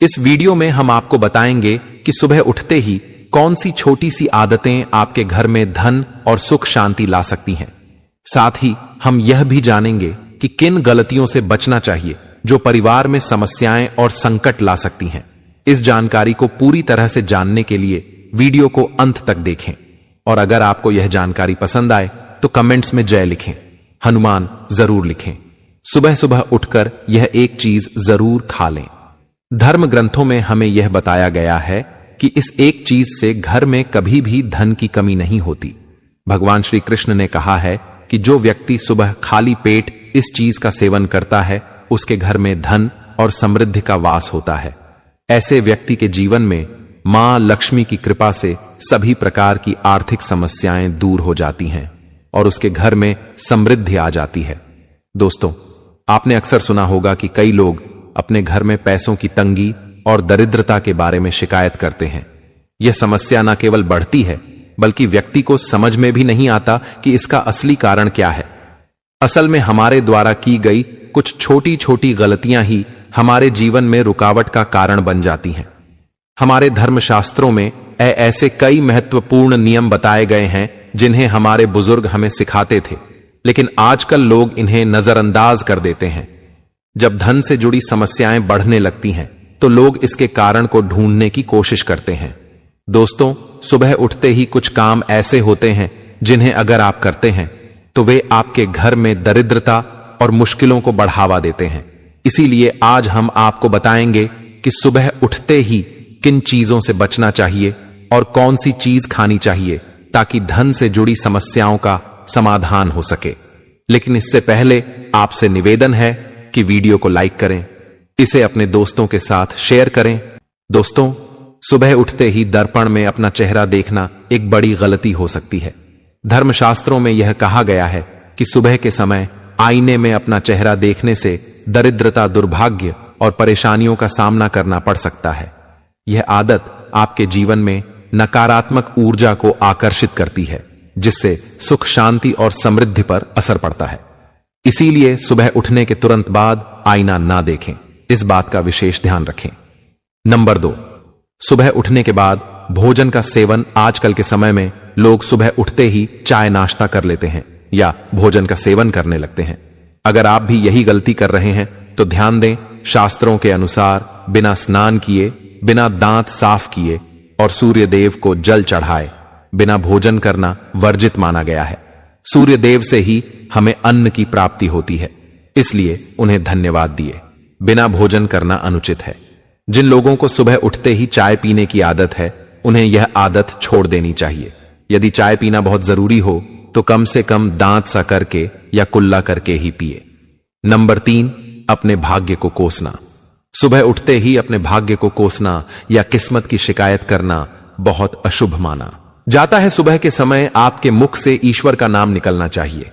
इस वीडियो में हम आपको बताएंगे कि सुबह उठते ही कौन सी छोटी सी आदतें आपके घर में धन और सुख शांति ला सकती हैं। साथ ही हम यह भी जानेंगे कि किन गलतियों से बचना चाहिए जो परिवार में समस्याएं और संकट ला सकती हैं। इस जानकारी को पूरी तरह से जानने के लिए वीडियो को अंत तक देखें और अगर आपको यह जानकारी पसंद आए तो कमेंट्स में जय लिखें, हनुमान जरूर लिखें। सुबह सुबह उठकर यह एक चीज जरूर खा लें। धर्म ग्रंथों में हमें यह बताया गया है कि इस एक चीज से घर में कभी भी धन की कमी नहीं होती। भगवान श्री कृष्ण ने कहा है कि जो व्यक्ति सुबह खाली पेट इस चीज का सेवन करता है उसके घर में धन और समृद्धि का वास होता है। ऐसे व्यक्ति के जीवन में मां लक्ष्मी की कृपा से सभी प्रकार की आर्थिक समस्याएं दूर हो जाती हैं और उसके घर में समृद्धि आ जाती है। दोस्तों, आपने अक्सर सुना होगा कि कई लोग अपने घर में पैसों की तंगी और दरिद्रता के बारे में शिकायत करते हैं। यह समस्या न केवल बढ़ती है बल्कि व्यक्ति को समझ में भी नहीं आता कि इसका असली कारण क्या है। असल में हमारे द्वारा की गई कुछ छोटी छोटी गलतियां ही हमारे जीवन में रुकावट का कारण बन जाती हैं। हमारे धर्मशास्त्रों में ऐसे कई महत्वपूर्ण नियम बताए गए हैं जिन्हें हमारे बुजुर्ग हमें सिखाते थे, लेकिन आजकल लोग इन्हें नजरअंदाज कर देते हैं। जब धन से जुड़ी समस्याएं बढ़ने लगती हैं तो लोग इसके कारण को ढूंढने की कोशिश करते हैं। दोस्तों, सुबह उठते ही कुछ काम ऐसे होते हैं जिन्हें अगर आप करते हैं तो वे आपके घर में दरिद्रता और मुश्किलों को बढ़ावा देते हैं। इसीलिए आज हम आपको बताएंगे कि सुबह उठते ही किन चीजों से बचना चाहिए और कौन सी चीज खानी चाहिए ताकि धन से जुड़ी समस्याओं का समाधान हो सके। लेकिन इससे पहले आपसे निवेदन है कि वीडियो को लाइक करें, इसे अपने दोस्तों के साथ शेयर करें। दोस्तों, सुबह उठते ही दर्पण में अपना चेहरा देखना एक बड़ी गलती हो सकती है। धर्मशास्त्रों में यह कहा गया है कि सुबह के समय आईने में अपना चेहरा देखने से दरिद्रता, दुर्भाग्य और परेशानियों का सामना करना पड़ सकता है। यह आदत आपके जीवन में नकारात्मक ऊर्जा को आकर्षित करती है, जिससे सुख, शांति और समृद्धि पर असर पड़ता है। इसीलिए सुबह उठने के तुरंत बाद आईना ना देखें, इस बात का विशेष ध्यान रखें। नंबर 2, सुबह उठने के बाद भोजन का सेवन। आजकल के समय में लोग सुबह उठते ही चाय नाश्ता कर लेते हैं या भोजन का सेवन करने लगते हैं। अगर आप भी यही गलती कर रहे हैं तो ध्यान दें, शास्त्रों के अनुसार बिना स्नान किए, बिना दांत साफ किए और सूर्य देव को जल चढ़ाए बिना भोजन करना वर्जित माना गया है। सूर्य देव से ही हमें अन्न की प्राप्ति होती है, इसलिए उन्हें धन्यवाद दिए बिना भोजन करना अनुचित है। जिन लोगों को सुबह उठते ही चाय पीने की आदत है उन्हें यह आदत छोड़ देनी चाहिए। यदि चाय पीना बहुत जरूरी हो तो कम से कम दांत सा करके या कुल्ला करके ही पिए। नंबर 3, अपने भाग्य को कोसना। सुबह उठते ही अपने भाग्य को कोसना या किस्मत की शिकायत करना बहुत अशुभ माना जाता है। सुबह के समय आपके मुख से ईश्वर का नाम निकलना चाहिए।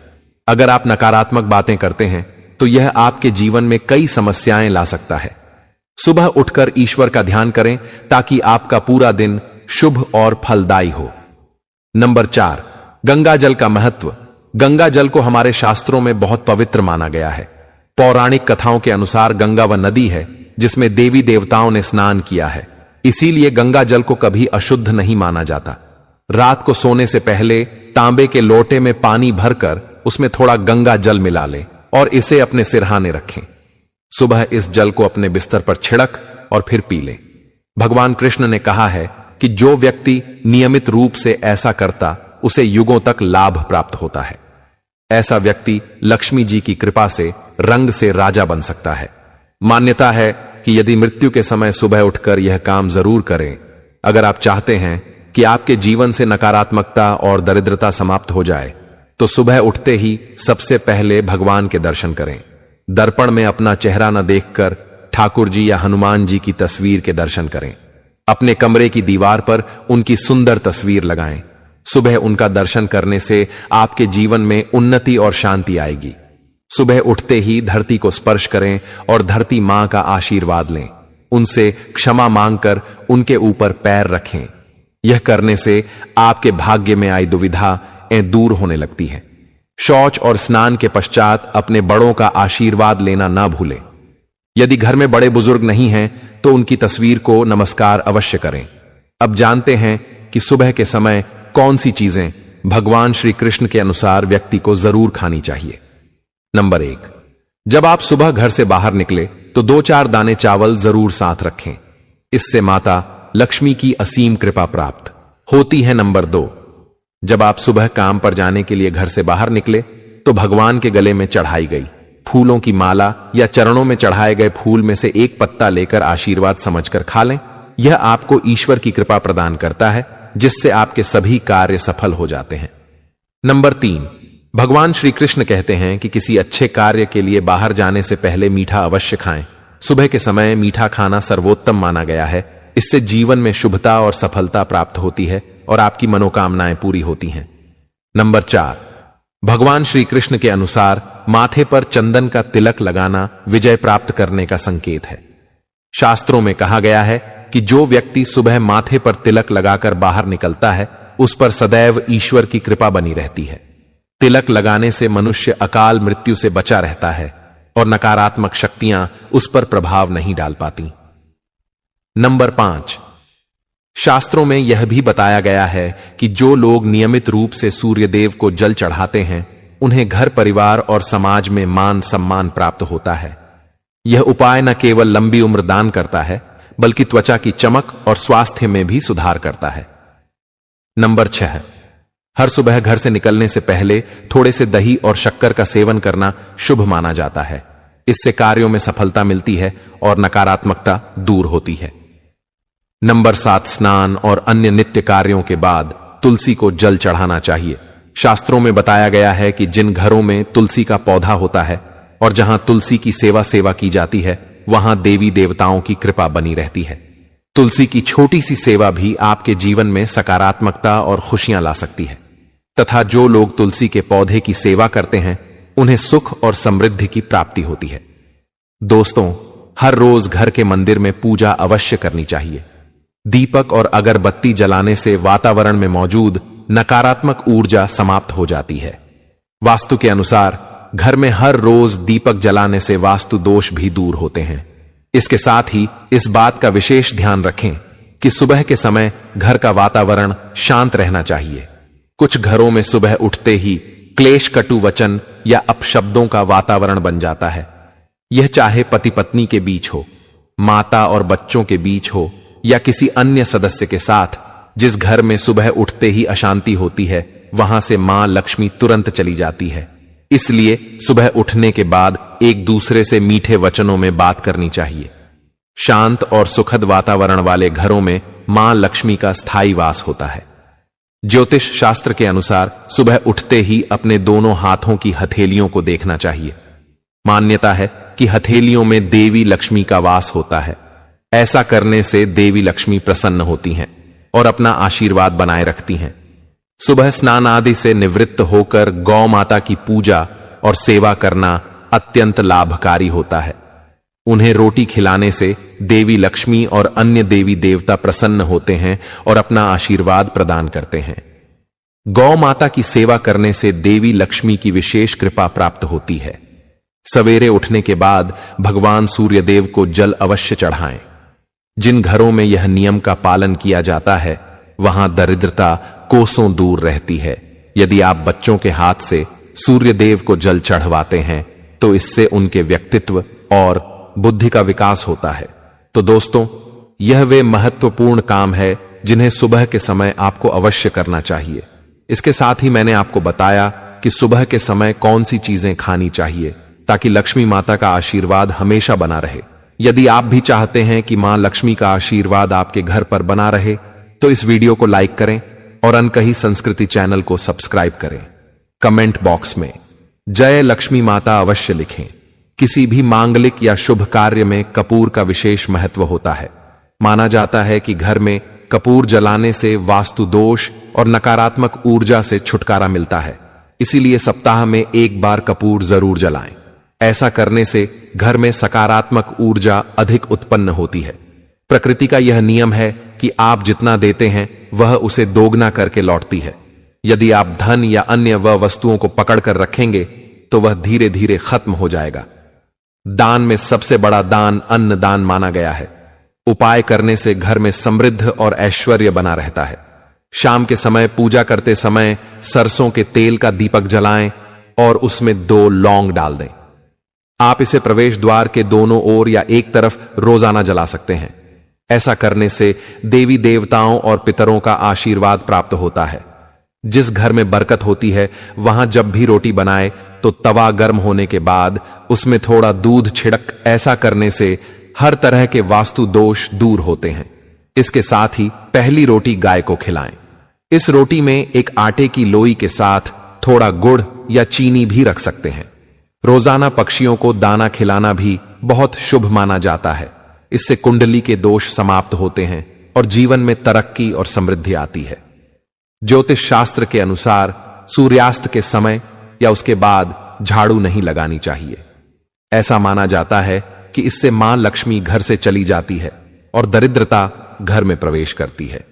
अगर आप नकारात्मक बातें करते हैं तो यह आपके जीवन में कई समस्याएं ला सकता है। सुबह उठकर ईश्वर का ध्यान करें ताकि आपका पूरा दिन शुभ और फलदायी हो। नंबर 4, गंगा जल का महत्व। गंगा जल को हमारे शास्त्रों में बहुत पवित्र माना गया है। पौराणिक कथाओं के अनुसार गंगा वह नदी है जिसमें देवी देवताओं ने स्नान किया है। इसीलिए गंगा जल को कभी अशुद्ध नहीं माना जाता। रात को सोने से पहले तांबे के लोटे में पानी भरकर उसमें थोड़ा गंगा जल मिला लें और इसे अपने सिरहाने रखें। सुबह इस जल को अपने बिस्तर पर छिड़क और फिर पी लें। भगवान कृष्ण ने कहा है कि जो व्यक्ति नियमित रूप से ऐसा करता उसे युगों तक लाभ प्राप्त होता है। ऐसा व्यक्ति लक्ष्मी जी की कृपा से रंग से राजा बन सकता है। मान्यता है कि यदि मृत्यु के समय सुबह उठकर यह काम जरूर करें। अगर आप चाहते हैं कि आपके जीवन से नकारात्मकता और दरिद्रता समाप्त हो जाए तो सुबह उठते ही सबसे पहले भगवान के दर्शन करें। दर्पण में अपना चेहरा न देखकर ठाकुर जी या हनुमान जी की तस्वीर के दर्शन करें। अपने कमरे की दीवार पर उनकी सुंदर तस्वीर लगाएं। सुबह उनका दर्शन करने से आपके जीवन में उन्नति और शांति आएगी। सुबह उठते ही धरती को स्पर्श करें और धरती मां का आशीर्वाद लें। उनसे क्षमा मांगकर उनके ऊपर पैर रखें। यह करने से आपके भाग्य में आई दुविधाएं दूर होने लगती हैं। शौच और स्नान के पश्चात अपने बड़ों का आशीर्वाद लेना ना भूलें। यदि घर में बड़े बुजुर्ग नहीं हैं तो उनकी तस्वीर को नमस्कार अवश्य करें। अब जानते हैं कि सुबह के समय कौन सी चीजें भगवान श्री कृष्ण के अनुसार व्यक्ति को जरूर खानी चाहिए। नंबर 1, जब आप सुबह घर से बाहर निकले तो 2-4 दाने चावल जरूर साथ रखें। इससे माता लक्ष्मी की असीम कृपा प्राप्त होती है। नंबर 2, जब आप सुबह काम पर जाने के लिए घर से बाहर निकले तो भगवान के गले में चढ़ाई गई फूलों की माला या चरणों में चढ़ाए गए फूल में से एक पत्ता लेकर आशीर्वाद समझकर खा लें। यह आपको ईश्वर की कृपा प्रदान करता है, जिससे आपके सभी कार्य सफल हो जाते हैं। नंबर 3, भगवान श्री कृष्ण कहते हैं कि किसी अच्छे कार्य के लिए बाहर जाने से पहले मीठा अवश्य खाएं। सुबह के समय मीठा खाना सर्वोत्तम माना गया है। इससे जीवन में शुभता और सफलता प्राप्त होती है और आपकी मनोकामनाएं पूरी होती हैं। नंबर 4, भगवान श्री कृष्ण के अनुसार माथे पर चंदन का तिलक लगाना विजय प्राप्त करने का संकेत है। शास्त्रों में कहा गया है कि जो व्यक्ति सुबह माथे पर तिलक लगाकर बाहर निकलता है उस पर सदैव ईश्वर की कृपा बनी रहती है। तिलक लगाने से मनुष्य अकाल मृत्यु से बचा रहता है और नकारात्मक शक्तियां उस पर प्रभाव नहीं डाल पाती। नंबर 5, शास्त्रों में यह भी बताया गया है कि जो लोग नियमित रूप से सूर्य देव को जल चढ़ाते हैं उन्हें घर परिवार और समाज में मान सम्मान प्राप्त होता है। यह उपाय न केवल लंबी उम्र दान करता है बल्कि त्वचा की चमक और स्वास्थ्य में भी सुधार करता है। नंबर 6, हर सुबह घर से निकलने से पहले थोड़े से दही और शक्कर का सेवन करना शुभ माना जाता है। इससे कार्यों में सफलता मिलती है और नकारात्मकता दूर होती है। नंबर 7, स्नान और अन्य नित्य कार्यों के बाद तुलसी को जल चढ़ाना चाहिए। शास्त्रों में बताया गया है कि जिन घरों में तुलसी का पौधा होता है और जहां तुलसी की सेवा की जाती है वहां देवी देवताओं की कृपा बनी रहती है। तुलसी की छोटी सी सेवा भी आपके जीवन में सकारात्मकता और खुशियां ला सकती है तथा जो लोग तुलसी के पौधे की सेवा करते हैं उन्हें सुख और समृद्धि की प्राप्ति होती है। दोस्तों, हर रोज घर के मंदिर में पूजा अवश्य करनी चाहिए। दीपक और अगरबत्ती जलाने से वातावरण में मौजूद नकारात्मक ऊर्जा समाप्त हो जाती है। वास्तु के अनुसार घर में हर रोज दीपक जलाने से वास्तु दोष भी दूर होते हैं। इसके साथ ही इस बात का विशेष ध्यान रखें कि सुबह के समय घर का वातावरण शांत रहना चाहिए। कुछ घरों में सुबह उठते ही क्लेश, कटु वचन या अपशब्दों का वातावरण बन जाता है। यह चाहे पति पत्नी के बीच हो, माता और बच्चों के बीच हो या किसी अन्य सदस्य के साथ। जिस घर में सुबह उठते ही अशांति होती है वहां से मां लक्ष्मी तुरंत चली जाती है। इसलिए सुबह उठने के बाद एक दूसरे से मीठे वचनों में बात करनी चाहिए। शांत और सुखद वातावरण वाले घरों में मां लक्ष्मी का स्थायी वास होता है। ज्योतिष शास्त्र के अनुसार सुबह उठते ही अपने दोनों हाथों की हथेलियों को देखना चाहिए। मान्यता है कि हथेलियों में देवी लक्ष्मी का वास होता है। ऐसा करने से देवी लक्ष्मी प्रसन्न होती हैं और अपना आशीर्वाद बनाए रखती हैं। सुबह स्नान आदि से निवृत्त होकर गौ माता की पूजा और सेवा करना अत्यंत लाभकारी होता है। उन्हें रोटी खिलाने से देवी लक्ष्मी और अन्य देवी देवता प्रसन्न होते हैं और अपना आशीर्वाद प्रदान करते हैं। गौ माता की सेवा करने से देवी लक्ष्मी की विशेष कृपा प्राप्त होती है। सवेरे उठने के बाद भगवान सूर्यदेव को जल अवश्य चढ़ाएं। जिन घरों में यह नियम का पालन किया जाता है वहां दरिद्रता कोसों दूर रहती है। यदि आप बच्चों के हाथ से सूर्यदेव को जल चढ़वाते हैं तो इससे उनके व्यक्तित्व और बुद्धि का विकास होता है। तो दोस्तों, यह वे महत्वपूर्ण काम है जिन्हें सुबह के समय आपको अवश्य करना चाहिए। इसके साथ ही मैंने आपको बताया कि सुबह के समय कौन सी चीजें खानी चाहिए ताकि लक्ष्मी माता का आशीर्वाद हमेशा बना रहे। यदि आप भी चाहते हैं कि मां लक्ष्मी का आशीर्वाद आपके घर पर बना रहे तो इस वीडियो को लाइक करें और अनकही संस्कृति चैनल को सब्सक्राइब करें। कमेंट बॉक्स में जय लक्ष्मी माता अवश्य लिखें। किसी भी मांगलिक या शुभ कार्य में कपूर का विशेष महत्व होता है। माना जाता है कि घर में कपूर जलाने से वास्तु दोष और नकारात्मक ऊर्जा से छुटकारा मिलता है। इसीलिए सप्ताह में एक बार कपूर जरूर जलाएं। ऐसा करने से घर में सकारात्मक ऊर्जा अधिक उत्पन्न होती है। प्रकृति का यह नियम है कि आप जितना देते हैं वह उसे दोगुना करके लौटती है। यदि आप धन या अन्य वस्तुओं को पकड़कर रखेंगे तो वह धीरे धीरे खत्म हो जाएगा। दान में सबसे बड़ा दान अन्न दान माना गया है। उपाय करने से घर में समृद्ध और ऐश्वर्य बना रहता है। शाम के समय पूजा करते समय सरसों के तेल का दीपक जलाएं और उसमें 2 लौंग डाल दें। आप इसे प्रवेश द्वार के दोनों ओर या एक तरफ रोजाना जला सकते हैं। ऐसा करने से देवी देवताओं और पितरों का आशीर्वाद प्राप्त होता है। जिस घर में बरकत होती है वहां जब भी रोटी बनाए तो तवा गर्म होने के बाद उसमें थोड़ा दूध छिड़क, ऐसा करने से हर तरह के वास्तु दोष दूर होते हैं। इसके साथ ही पहली रोटी गाय को खिलाएं। इस रोटी में एक आटे की लोई के साथ थोड़ा गुड़ या चीनी भी रख सकते हैं। रोजाना पक्षियों को दाना खिलाना भी बहुत शुभ माना जाता है। इससे कुंडली के दोष समाप्त होते हैं और जीवन में तरक्की और समृद्धि आती है। ज्योतिष शास्त्र के अनुसार सूर्यास्त के समय या उसके बाद झाड़ू नहीं लगानी चाहिए। ऐसा माना जाता है कि इससे मां लक्ष्मी घर से चली जाती है और दरिद्रता घर में प्रवेश करती है।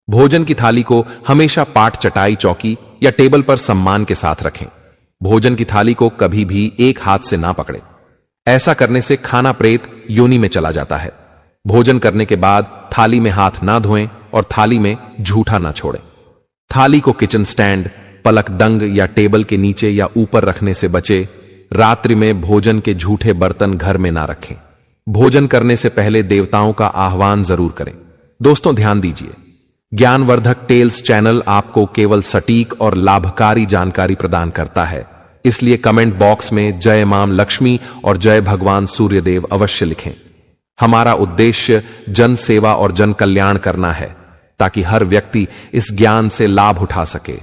भोजन की थाली को हमेशा पाट, चटाई, चौकी या टेबल पर सम्मान के साथ रखें। भोजन की थाली को कभी भी एक हाथ से ना पकड़ें। ऐसा करने से खाना प्रेत योनि में चला जाता है। भोजन करने के बाद थाली में हाथ ना धोएं और थाली में झूठा ना छोड़ें। थाली को किचन स्टैंड, पलकदंग या टेबल के नीचे या ऊपर रखने से बचे। रात्रि में भोजन के झूठे बर्तन घर में ना रखें। भोजन करने से पहले देवताओं का आह्वान जरूर करें। दोस्तों ध्यान दीजिए, ज्ञानवर्धक टेल्स चैनल आपको केवल सटीक और लाभकारी जानकारी प्रदान करता है। इसलिए कमेंट बॉक्स में जय मां लक्ष्मी और जय भगवान सूर्यदेव अवश्य लिखें। हमारा उद्देश्य जन सेवा और जन कल्याण करना है ताकि हर व्यक्ति इस ज्ञान से लाभ उठा सके।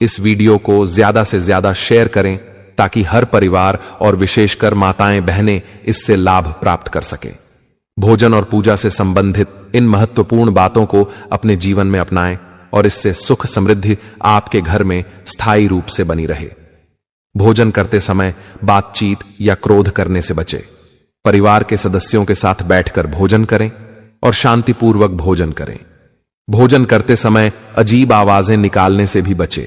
इस वीडियो को ज्यादा से ज्यादा शेयर करें ताकि हर परिवार और विशेषकर माताएं बहनें इससे लाभ प्राप्त कर सके। भोजन और पूजा से संबंधित इन महत्वपूर्ण बातों को अपने जीवन में अपनाएं और इससे सुख समृद्धि आपके घर में स्थायी रूप से बनी रहे। भोजन करते समय बातचीत या क्रोध करने से बचें। परिवार के सदस्यों के साथ बैठकर भोजन करें और शांतिपूर्वक भोजन करें। भोजन करते समय अजीब आवाजें निकालने से भी बचें।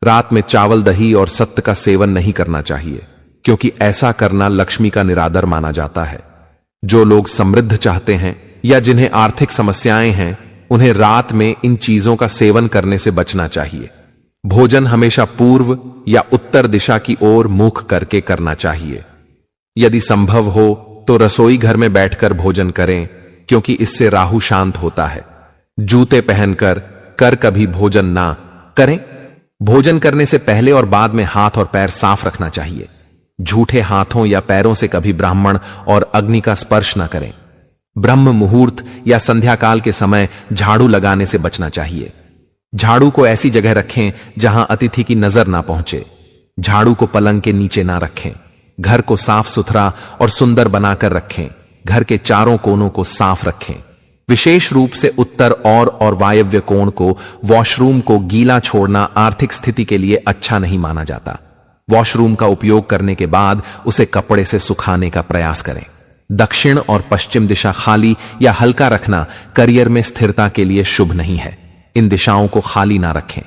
रात में चावल, दही और सत्त का सेवन नहीं करना चाहिए क्योंकि ऐसा करना लक्ष्मी का निरादर माना जाता है। जो लोग समृद्ध चाहते हैं या जिन्हें आर्थिक समस्याएं हैं उन्हें रात में इन चीजों का सेवन करने से बचना चाहिए। भोजन हमेशा पूर्व या उत्तर दिशा की ओर मुख करके करना चाहिए। यदि संभव हो तो रसोई घर में बैठकर भोजन करें क्योंकि इससे राहु शांत होता है। जूते पहनकर कभी भोजन ना करें। भोजन करने से पहले और बाद में हाथ और पैर साफ रखना चाहिए। झूठे हाथों या पैरों से कभी ब्राह्मण और अग्नि का स्पर्श न करें। ब्रह्म मुहूर्त या संध्या काल के समय झाड़ू लगाने से बचना चाहिए। झाड़ू को ऐसी जगह रखें जहां अतिथि की नजर ना पहुंचे। झाड़ू को पलंग के नीचे ना रखें। घर को साफ सुथरा और सुंदर बनाकर रखें। घर के चारों कोनों को साफ रखें। विशेष रूप से उत्तर और वायव्य कोण को, वॉशरूम को गीला छोड़ना आर्थिक स्थिति के लिए अच्छा नहीं माना जाता। वॉशरूम का उपयोग करने के बाद उसे कपड़े से सुखाने का प्रयास करें। दक्षिण और पश्चिम दिशा खाली या हल्का रखना करियर में स्थिरता के लिए शुभ नहीं है। इन दिशाओं को खाली ना रखें।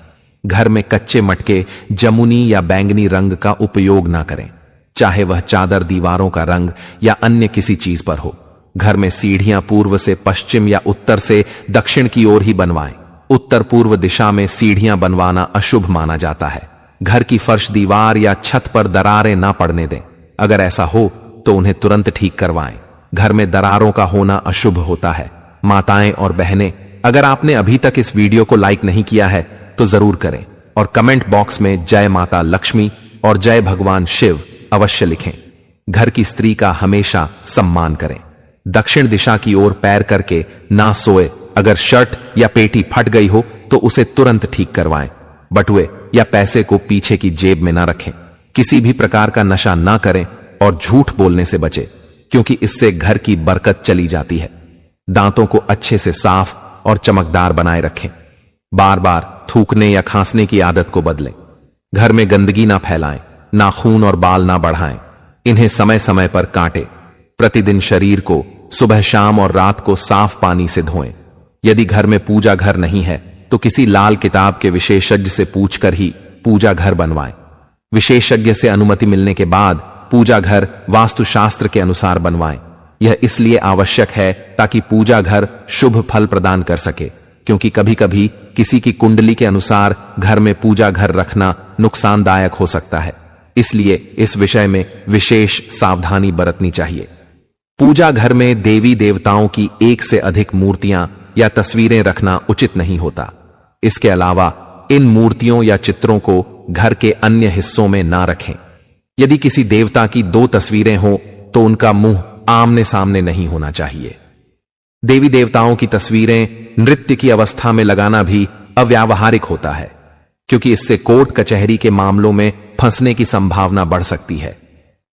घर में कच्चे मटके, जमुनी या बैंगनी रंग का उपयोग ना करें, चाहे वह चादर, दीवारों का रंग या अन्य किसी चीज पर हो। घर में सीढ़ियां पूर्व से पश्चिम या उत्तर से दक्षिण की ओर ही बनवाएं। उत्तर पूर्व दिशा में सीढ़ियां बनवाना अशुभ माना जाता है। घर की फर्श, दीवार या छत पर दरारें ना पड़ने दें। अगर ऐसा हो तो उन्हें तुरंत ठीक करवाएं। घर में दरारों का होना अशुभ होता है। माताएं और बहनें, अगर आपने अभी तक इस वीडियो को लाइक नहीं किया है तो जरूर करें और कमेंट बॉक्स में जय माता लक्ष्मी और जय भगवान शिव अवश्य लिखें। घर की स्त्री का हमेशा सम्मान करें। दक्षिण दिशा की ओर पैर करके ना सोए। अगर शर्ट या पेटी फट गई हो तो उसे तुरंत ठीक करवाएं। बटुए या पैसे को पीछे की जेब में ना रखें। किसी भी प्रकार का नशा ना करें और झूठ बोलने से बचें क्योंकि इससे घर की बरकत चली जाती है। दांतों को अच्छे से साफ और चमकदार बनाए रखें। बार बार थूकने या खांसने की आदत को बदलें। घर में गंदगी ना फैलाएं। नाखून और बाल ना बढ़ाएं। इन्हें समय समय पर काटें। प्रतिदिन शरीर को सुबह, शाम और रात को साफ पानी से धोएं। यदि घर में पूजा घर नहीं है तो किसी लाल किताब के विशेषज्ञ से पूछकर ही पूजा घर बनवाएं। विशेषज्ञ से अनुमति मिलने के बाद पूजा घर वास्तुशास्त्र के अनुसार बनवाएं। यह इसलिए आवश्यक है ताकि पूजा घर शुभ फल प्रदान कर सके, क्योंकि कभी कभी किसी की कुंडली के अनुसार घर में पूजा घर रखना नुकसानदायक हो सकता है। इसलिए इस विषय में विशेष सावधानी बरतनी चाहिए। पूजा घर में देवी देवताओं की एक से अधिक मूर्तियां या तस्वीरें रखना उचित नहीं होता। इसके अलावा इन मूर्तियों या चित्रों को घर के अन्य हिस्सों में ना रखें। यदि किसी देवता की 2 तस्वीरें हों तो उनका मुंह आमने सामने नहीं होना चाहिए। देवी देवताओं की तस्वीरें नृत्य की अवस्था में लगाना भी अव्यावहारिक होता है, क्योंकि इससे कोर्ट कचहरी के मामलों में फंसने की संभावना बढ़ सकती है।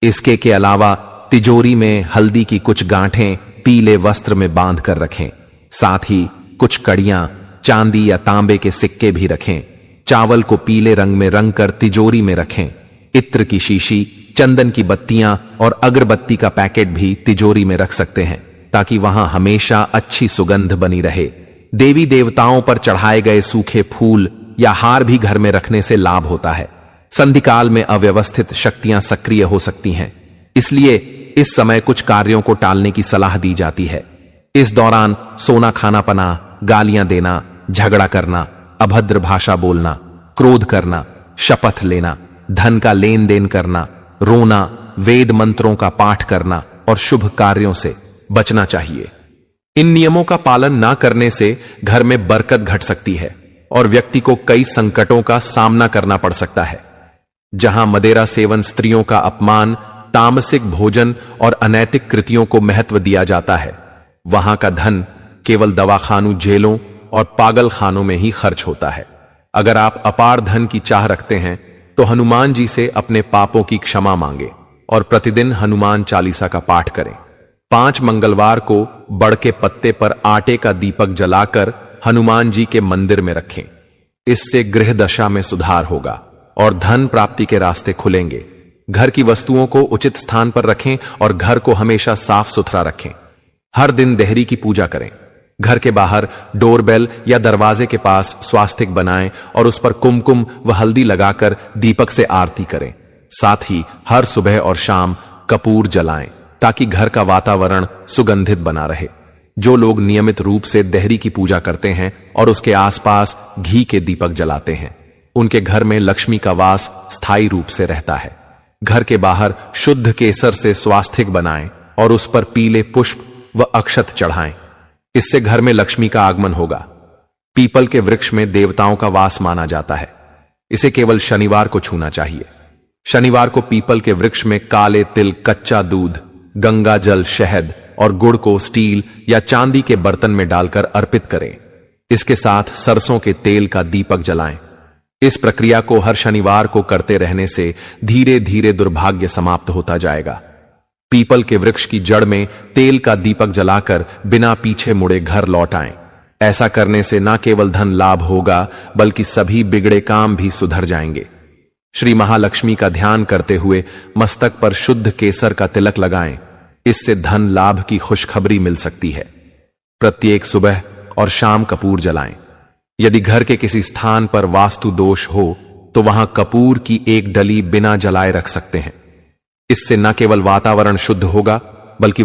इसके के अलावा तिजोरी में हल्दी की कुछ गांठें पीले वस्त्र में बांध कर रखें। साथ ही कुछ कड़ियां, चांदी या तांबे के सिक्के भी रखें। चावल को पीले रंग में रंग कर तिजोरी में रखें। इत्र की शीशी, चंदन की बत्तियां और अगरबत्ती का पैकेट भी तिजोरी में रख सकते हैं, ताकि वहां हमेशा अच्छी सुगंध बनी रहे। देवी देवताओं पर चढ़ाए गए सूखे फूल या हार भी घर में रखने से लाभ होता है। संधिकाल में अव्यवस्थित शक्तियां सक्रिय हो सकती हैं, इसलिए इस समय कुछ कार्यों को टालने की सलाह दी जाती है। इस दौरान सोना खाना पना, गालियां देना, झगड़ा करना, अभद्र भाषा बोलना, क्रोध करना, शपथ लेना, धन का लेन देन करना, रोना, वेद मंत्रों का पाठ करना और शुभ कार्यों से बचना चाहिए। इन नियमों का पालन ना करने से घर में बरकत घट सकती है और व्यक्ति को कई संकटों का सामना करना पड़ सकता है। जहां मदिरा सेवन, स्त्रियों का अपमान, तामसिक भोजन और अनैतिक कृतियों को महत्व दिया जाता है, वहां का धन केवल दवाखानों, जेलों और पागल खानों में ही खर्च होता है। अगर आप अपार धन की चाह रखते हैं तो हनुमान जी से अपने पापों की क्षमा मांगे और प्रतिदिन हनुमान चालीसा का पाठ करें। 5 मंगलवार को बड़ के पत्ते पर आटे का दीपक जलाकर हनुमान जी के मंदिर में रखें। इससे गृह दशा में सुधार होगा और धन प्राप्ति के रास्ते खुलेंगे। घर की वस्तुओं को उचित स्थान पर रखें और घर को हमेशा साफ सुथरा रखें। हर दिन देहरी की पूजा करें। घर के बाहर डोरबेल या दरवाजे के पास स्वास्तिक बनाएं और उस पर कुमकुम व हल्दी लगाकर दीपक से आरती करें। साथ ही हर सुबह और शाम कपूर जलाएं ताकि घर का वातावरण सुगंधित बना रहे। जो लोग नियमित रूप से देहरी की पूजा करते हैं और उसके आसपास घी के दीपक जलाते हैं, उनके घर में लक्ष्मी का वास स्थायी रूप से रहता है। घर के बाहर शुद्ध केसर से स्वास्तिक बनाएं और उस पर पीले पुष्प व अक्षत चढ़ाएं। इससे घर में लक्ष्मी का आगमन होगा। पीपल के वृक्ष में देवताओं का वास माना जाता है। इसे केवल शनिवार को छूना चाहिए। शनिवार को पीपल के वृक्ष में काले तिल, कच्चा दूध, गंगा जल, शहद और गुड़ को स्टील या चांदी के बर्तन में डालकर अर्पित करें। इसके साथ सरसों के तेल का दीपक जलाएं। इस प्रक्रिया को हर शनिवार को करते रहने से धीरे धीरे दुर्भाग्य समाप्त होता जाएगा। पीपल के वृक्ष की जड़ में तेल का दीपक जलाकर बिना पीछे मुड़े घर लौट आएं। ऐसा करने से न केवल धन लाभ होगा, बल्कि सभी बिगड़े काम भी सुधर जाएंगे। श्री महालक्ष्मी का ध्यान करते हुए मस्तक पर शुद्ध केसर का तिलक लगाएं। इससे धन लाभ की खुशखबरी मिल सकती है। प्रत्येक सुबह और शाम कपूर जलाएं। यदि घर के किसी स्थान पर वास्तु दोष हो तो वहां कपूर की एक डली बिना जलाए रख सकते हैं। इससे न केवल वातावरण शुद्ध होगा, बल्कि